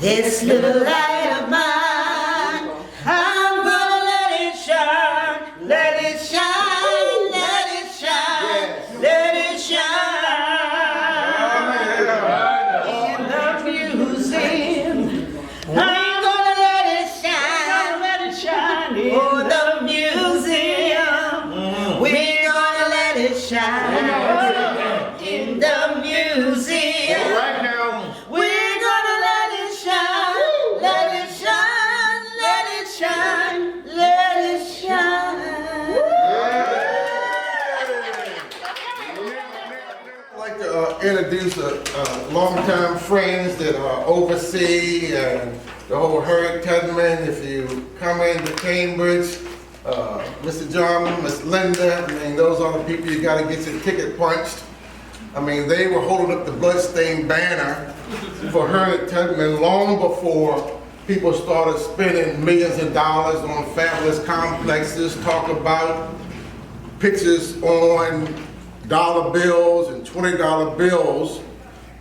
This little light of mine, I'm gonna let it shine, let it shine, let it shine, let it shine. In the museum, I'm gonna let it shine, let it shine. In the museum, we're gonna let it shine. In the museum, Right now. we're gonna let it shine, let it shine, let it shine, let it shine. I'd like to introduce longtime friends that oversee the whole Harriet Tubman. If you come into Cambridge, Mr. John, Miss Linda, I mean, those are the people you got to get your ticket punched. I mean, they were holding up the bloodstained banner for Harriet Tubman long before people started spending millions of dollars on fabulous complexes, talk about pictures on dollar bills and $20 bills.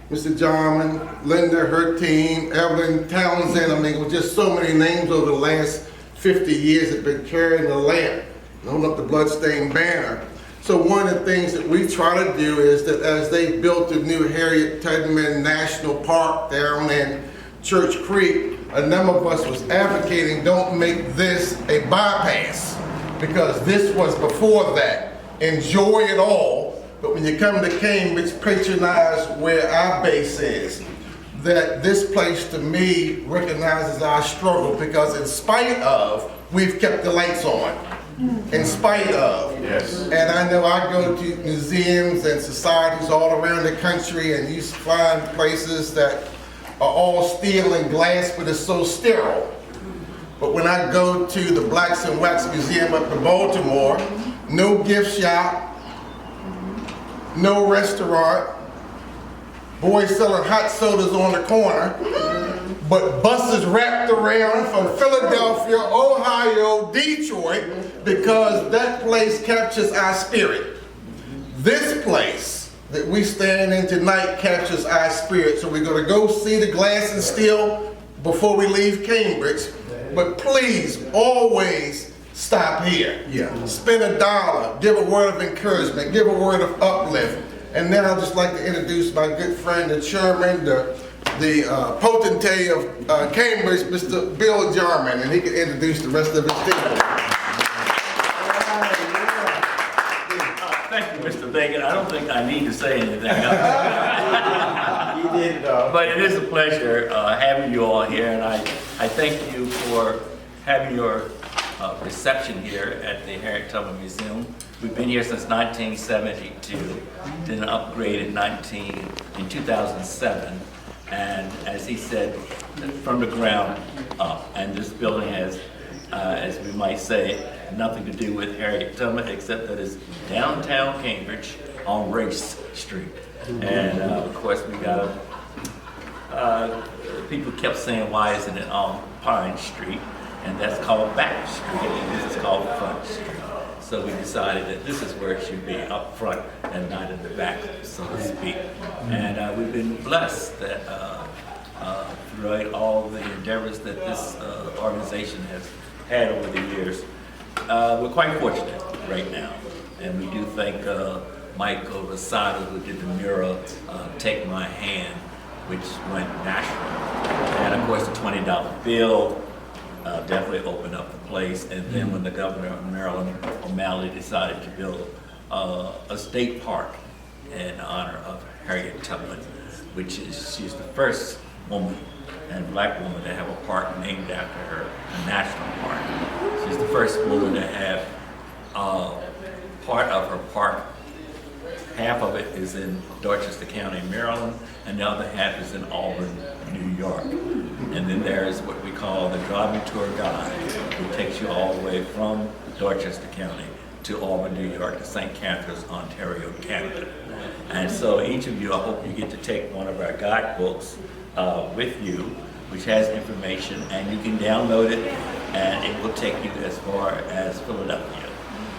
Mr. Jarman, Linda, her team, Evelyn Townsend, I mean, it was just so many names over the last 50 years that have been carrying the lamp, holding up the bloodstained banner. So one of the things that we try to do is that as they built the new Harriet Tubman National Park down in Church Creek, a number of us was advocating don't make this a bypass because this was before that. Enjoy it all, but when you come to Cambridge, patronize where our base is. That this place to me recognizes our struggle because in spite of, we've kept the lights on. In spite of. Yes. And I know I go to museums and societies all around the country and you find places that are all steel and glass, but it's so sterile. But when I go to the Blacks and Wax Museum up in Baltimore, no gift shop, no restaurant, boys selling hot sodas on the corner, but buses wrapped around from Philadelphia, Ohio, Detroit, because that place captures our spirit. This place that we stand in tonight captures our spirit. So we're gonna go see the glass and steel before we leave Cambridge, but please always stop here. Yeah. Spend $1, give a word of encouragement, give a word of uplift. And then I'd just like to introduce my good friend, the chairman, the potentate of Cambridge, Mr. Bill Jarman, and he can introduce the rest of his team. Thank you, Mr. Bacon. I don't think I need to say anything else. You did it all. But it is a pleasure having you all here, and I thank you for having your reception here at the Harriet Tubman Museum. We've been here since 1972, then upgraded in 2007. And as he said, from the ground up. And this building has, as we might say, nothing to do with Harriet Tubman except that it's downtown Cambridge on Race Street. And of course we got people kept saying, why isn't it on Pine Street? And that's called Back Street, and this is called Front Street. So we decided that this is where it should be, up front and not in the back, so to speak. And we've been blessed that throughout all the endeavors that this organization has had over the years, we're quite fortunate right now. And we do thank Michael Rosado, who did the mural, Take My Hand, which went national. And of course the $20 bill, definitely opened up the place. And then when the governor of Maryland, O'Malley, decided to build a state park in honor of Harriet Tubman, which is, she's the first woman and black woman to have a park named after her, a national park. She's the first woman to have part of her park, half of it is in Dorchester County, Maryland, and the other half is in Auburn, New York. And then there's what we call the driving tour guide, who takes you all the way from Dorchester County to Auburn, New York, to St. Catharines, Ontario, Canada. And so each of you, I hope you get to take one of our guidebooks with you, which has information, and you can download it, and it will take you as far as Philadelphia.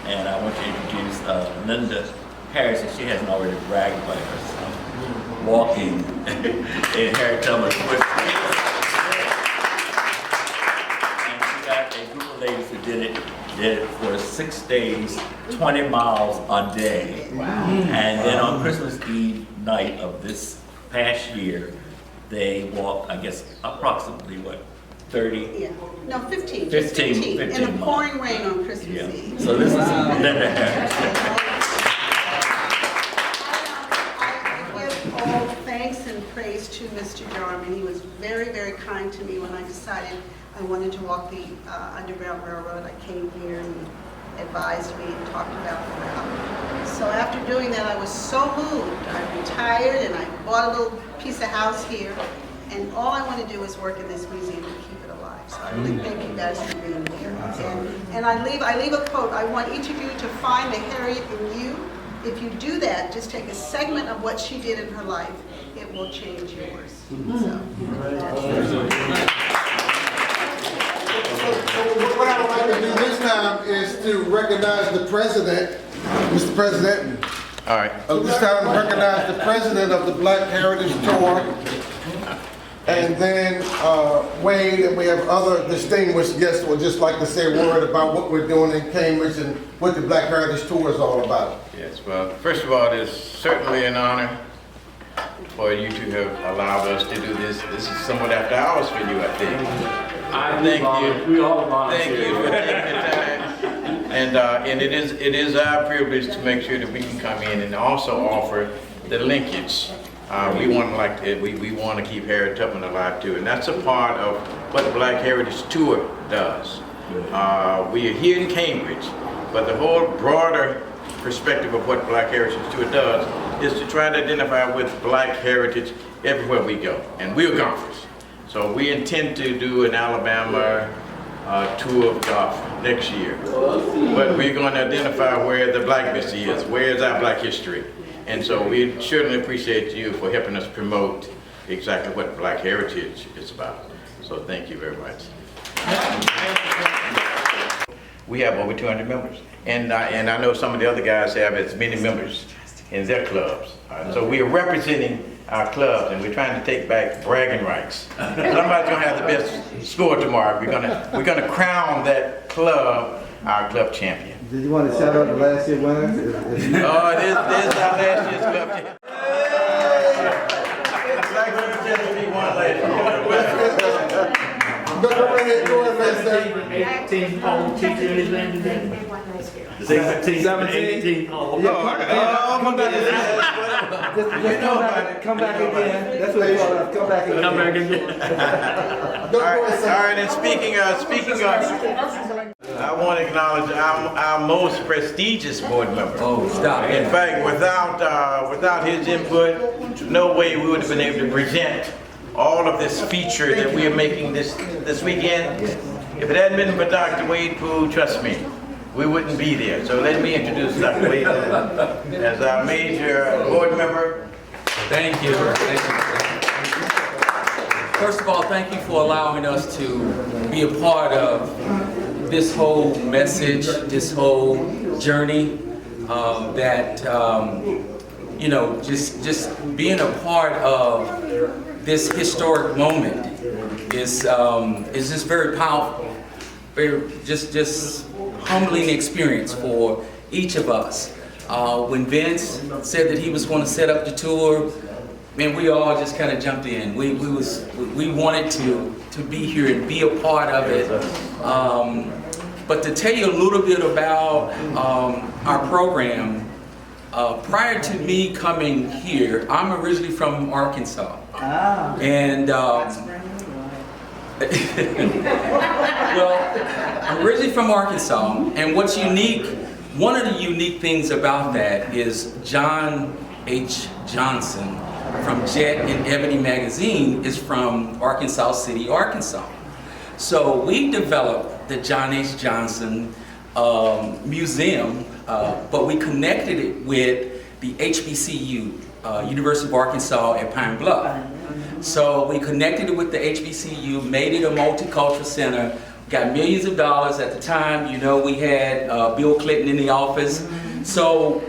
And I want to introduce Linda Harris, if she hasn't already bragged about herself, walking in Harriet Tubman's footsteps. did it for 6 days, 20 miles a day. Wow. And then on Christmas Eve night of this past year, they walked, I guess, approximately what, 30? Yeah. No, 15. 15 in the miles. pouring rain on Christmas Yeah. Eve. So this is Linda Harris. I give all thanks and praise to Mr. Jarman. He was very, very kind to me when I decided I wanted to walk the Underground Railroad. I came here and he advised me and talked about the route. So after doing that, I was so moved. I retired and I bought a little piece of house here. And all I want to do is work in this museum and keep it alive. So I really thank you guys for being here. And I leave a quote. I want each of you to find the Harriet in you. If you do that, just take a segment of what she did in her life. It will change yours. So What I would like to do this time is to recognize the president, Mr. President. All right. This time recognize the president of the Black Heritage Tour. And then Wade, and we have other distinguished guests who would just like to say a word about what we're doing in Cambridge and what the Black Heritage Tour is all about. Yes, well, first of all, it is certainly an honor for you to have allowed us to do this. This is somewhat after hours for you, I think. I thank you. We all volunteer. Thank you for taking the time. And it is our privilege to make sure that we can come in and also offer the linkage. We want to keep Harriet Tubman alive too, and that's a part of what the Black Heritage Tour does. We are here in Cambridge, but the whole broader perspective of what Black Heritage Tour does is to try to identify with Black heritage everywhere we go, and we're golfers. So we intend to do an Alabama tour of golf next year, but we're going to identify where the Black Missy is, where is our Black history. And so we certainly appreciate you for helping us promote exactly what Black heritage is about. So thank you very much. We have over 200 members. And I know some of the other guys have as many members in their clubs. So we are representing our clubs and we're trying to take back bragging rights. Somebody's gonna have the best score tomorrow. We're gonna crown that club our club champion. Did you want to shout out the last year's winner? Oh, this is our last year's club champion. It's like we pretended to be one last year. Go ahead, go ahead, 18 poll teacher in his name today. 17, 18 poll. Oh, my goodness. Just come back again. That's what they call it. Come back again. Come back again. All right, and speaking of, I want to acknowledge our most prestigious board member. Oh, stop. In fact, without his input, no way we would have been able to present all of this feature that we are making this weekend. If it hadn't been for Dr. Wade Poole, trust me, we wouldn't be there. So let me introduce Dr. Wade as our major board member. Thank you. First of all, thank you for allowing us to be a part of this whole message, this whole journey you know, just being a part of this historic moment is just very powerful, very just humbling experience for each of us. When Vince said that he was going to set up the tour, man, we all just kind of jumped in. We wanted to be here and be a part of it. But to tell you a little bit about our program, prior to me coming here, I'm originally from Arkansas. And well, I'm originally from Arkansas, and what's unique, one of the unique things about that is John H. Johnson from Jet and Ebony magazine is from Arkansas City, Arkansas. So we developed the John H. Johnson Museum, but we connected it with the HBCU, University of Arkansas at Pine Bluff. So we connected it with the HBCU, made it a multicultural center, got millions of dollars at the time. You know, we had Bill Clinton in the office. So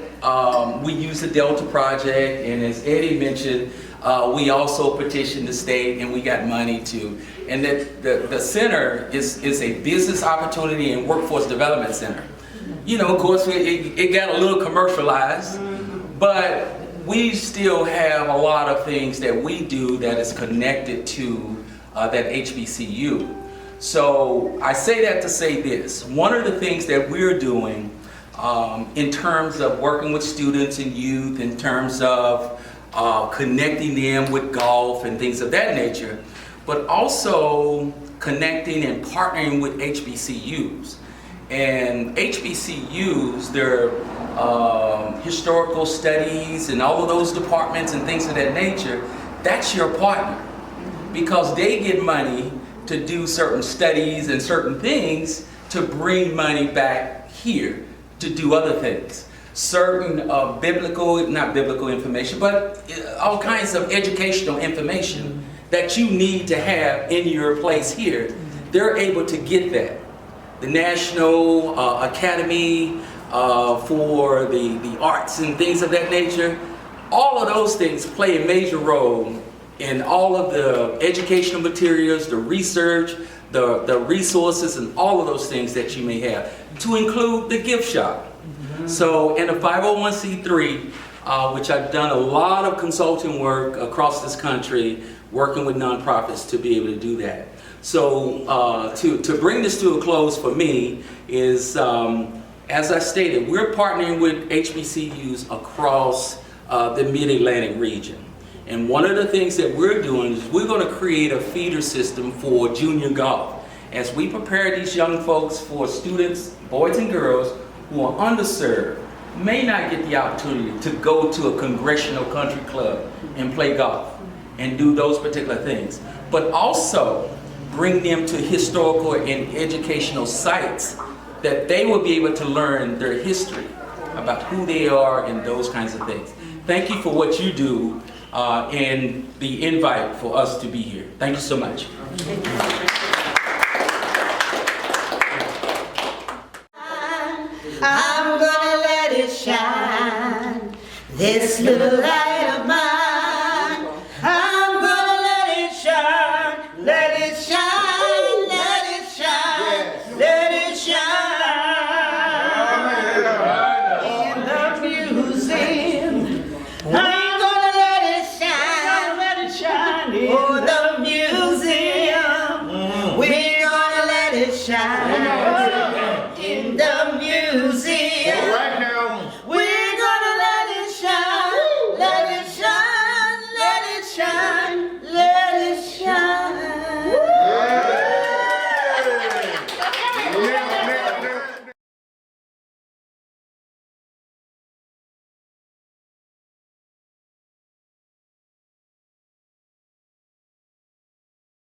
we used the Delta Project, and as Eddie mentioned, We also petitioned the state and we got money to, and that the center is a business opportunity and workforce development center. You know, of course, it got a little commercialized, but we still have a lot of things that we do that is connected to that HBCU. So I say that to say this. One of the things that we're doing in terms of working with students and youth, in terms of connecting them with golf and things of that nature, but also connecting and partnering with HBCUs. And HBCUs, their historical studies and all of those departments and things of that nature, that's your partner. Because they get money to do certain studies and certain things to bring money back here to do other things. Certain not biblical information, but all kinds of educational information that you need to have in your place here. They're able to get that. The National Academy for the arts and things of that nature, all of those things play a major role in all of the educational materials, the research, the resources, and all of those things that you may have, to include the gift shop. So in a 501c3, which I've done a lot of consulting work across this country, working with nonprofits to be able to do that. So to bring this to a close for me is, as I stated, we're partnering with HBCUs across the Mid-Atlantic region. And one of the things that we're doing is we're going to create a feeder system for junior golf. As we prepare these young folks for students, boys and girls, who are underserved, may not get the opportunity to go to a congressional country club and play golf and do those particular things, but also bring them to historical and educational sites that they will be able to learn their history about who they are and those kinds of things. Thank you for what you do and the invite for us to be here. Thank you so much. I'm gonna let it shine, this little light of mine. I'm gonna let it shine, let it shine.